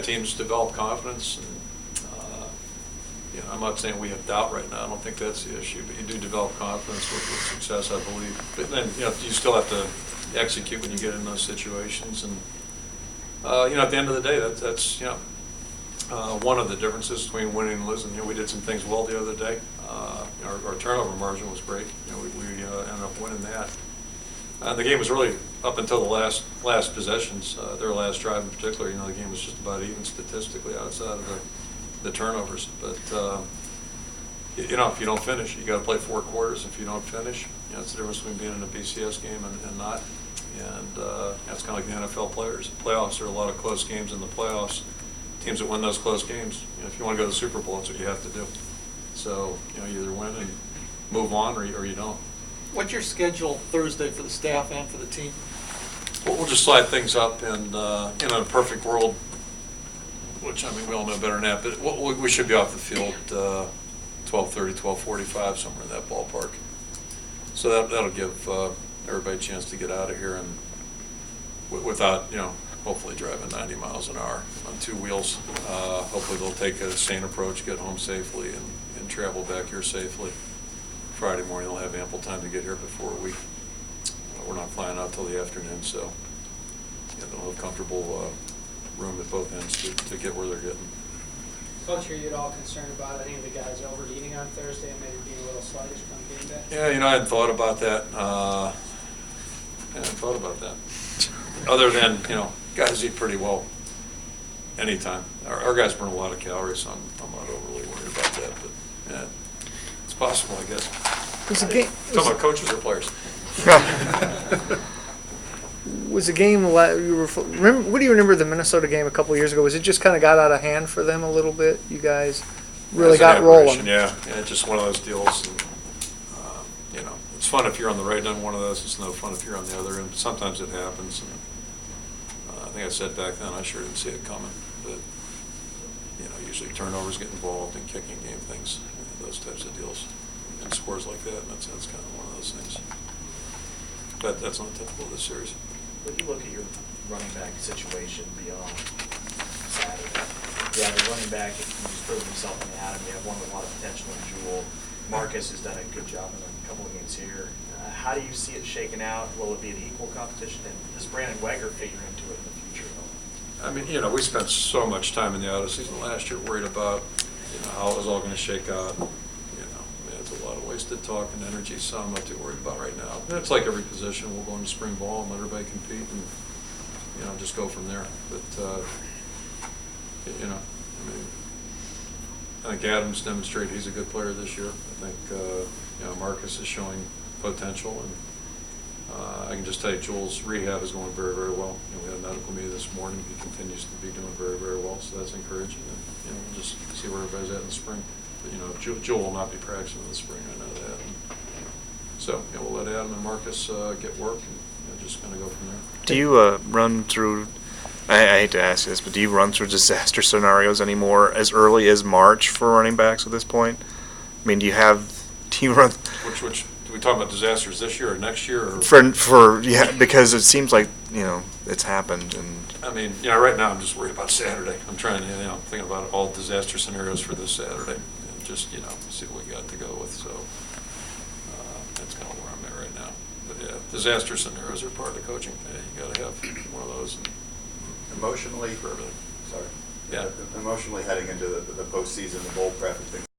Teams develop confidence, and I'm not saying we have doubt right now. I don't think that's the issue, but you do develop confidence with success, I believe. But then you still have to execute when you get in those situations, and at the end of the day, that's one of the differences between winning and losing. We did some things well the other day. Our turnover margin was great. We ended up winning that. The game was really, up until the last possessions, their last drive in particular, the game was just about even statistically outside of the turnovers. But, if you don't finish, you got to play 4 quarters. If you don't finish, it's the difference between being in a BCS game and not. And it's kind of like the NFL players. The playoffs, there are a lot of close games in the playoffs. Teams that win those close games, if you want to go to the Super Bowl, that's what you have to do. So, you either win and move on or you don't. What's your schedule Thursday for the staff and for the team? Well, we'll just slide things up, and in a perfect world, which we all know better than that, but we should be off the field 12:30, 12:45, somewhere in that ballpark. So that'll give everybody a chance to get out of here and without hopefully driving 90 miles an hour on 2 wheels. Hopefully they'll take a sane approach, get home safely, and travel back here safely. Friday morning they'll have ample time to get here before we're not flying out till the afternoon, so they'll have comfortable room at both ends to get where they're getting. Coach, are you at all concerned about any of the guys overeating on Thursday and maybe being a little sluggish come game day? Yeah, I hadn't thought about that. Other than, guys eat pretty well anytime. Our guys burn a lot of calories, so I'm not overly worried about that, but yeah, it's possible, I guess. Talking about coaches or players? Was the game, what do you remember the Minnesota game a couple years ago? Was it just kind of got out of hand for them a little bit? You guys really got rolling. Yeah, just one of those deals. And, it's fun if you're on the right end of one of those. It's no fun if you're on the other end. Sometimes it happens. And, I think I said back then I sure didn't see it coming. But, usually turnovers get involved in kicking game things, those types of deals. And scores like that, and that's kind of one of those things. But that's not typical of this series. When you look at your running back situation beyond Saturday, you have a running back who's proven himself in Adam. You have one with a lot of potential in Jewel. Marcus has done a good job in a couple of games here. How do you see it shaking out? Will it be an equal competition? And does Brandon Weger figure into it in the future? We spent so much time in the out of season last year worried about how it was all going to shake out. It's a lot of wasted talk and energy, so I'm not too worried about right now. And it's like every position. We'll go into spring ball and let everybody compete and, just go from there. But, I think Adams demonstrated he's a good player this year. I think, Marcus is showing potential. And I can just tell you, Joel's rehab is going very, very well. We had a medical meeting this morning. He continues to be doing very, very well, so that's encouraging. And, we'll just see where everybody's at in the spring. Joel will not be practicing in the spring, I know that. And so we'll let Adam and Marcus get work and just kind of go from there. Do you run through, I hate to ask this, but do you run through disaster scenarios anymore as early as March for running backs at this point? Do you run? Which do we talk about disasters this year or next year? Or? Because it seems like, it's happened. And right now I'm just worried about Saturday. I'm trying to, thinking about all disaster scenarios for this Saturday. Just, see what we got to go with. So that's kind of where I'm at right now. But yeah, disaster scenarios are part of the coaching. Yeah, you got to have one of those. Emotionally, for everything. Sorry. Yeah. Emotionally heading into the postseason, the bowl prep and things